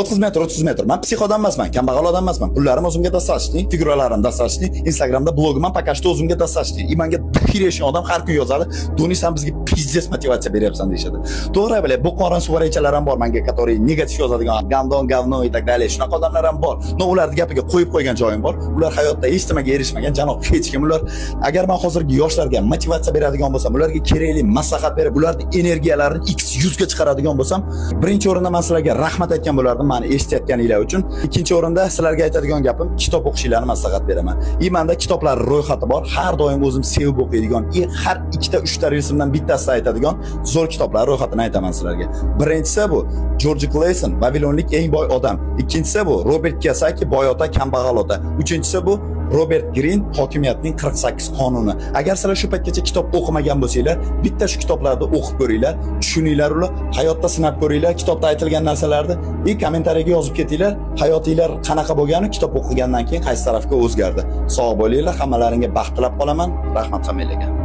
30 metr, 30 metr. Men psix odam emasman, kambag'al odam emasman. Pullarim o'zimga dastlashli, figuralarim dastlashli, Instagramda blogimam pakashda o'zimga dastlashli. I menga kirishgan odam har kun yozadi, "Doni sen bizga pizdes motivatsiya beryapsan" deyshadi. To'g'ri bilan, bu qorin suvaraychalar ham bor menga, который negativ yozadigan, gandon, говно и так далее. Shunaqa odamlar ham bor. No, ularning gapiga qo'yib qo'ygan joyim bor. Ular hayotda hech nimaga erishmagan, janob hech kim. Ular agar men hozirgi yoshlarga motivatsiya beradigan bo'lsam, ularga kerakli maslahat berib, ularning energiyalarini x100 ga chiqaradigan bo'lsam, birinchi o'rinda men sizlarga rahmat aytgan bo'lardim, meni eshitayotganinglar uchun. Ikkinchi o'rinda sizlarga aytadigan gapim, kitob o'qishinglarni maslahat beraman. Menda kitoblar ro'yxati bor. Har doim o'zim sevib o'qiydigan, har ikkita, uchta resimdan bittasini aytadigan zo'r kitoblar ro'yxatini aytaman sizlarga. Birinchisi bu George Clason, Babilonlik eng boy odam. Ikkinchisi bu Robert Kiyosaki, boy ota, kambag'al ota. Uchinchisi bu Robert Greene, hokimiyatning 48 qonuni. Agar sizlar shu paytgacha kitob o'qimagan bo'lsanglar, bitta shu kitoblarni o'qib ko'ringlar, tushuninglar ular, hayotda sinab ko'ringlar, kitobda aytilgan narsalarni kommentariyaga yozib ketinglar, hayotinglar qanaqa bo'lgani kitob o'qigandan keyin qaysi tarafga o'zgardi. Sog' bo'linglar, hammalaringga baxt tilab qolaman. Rahmat hammanglarga.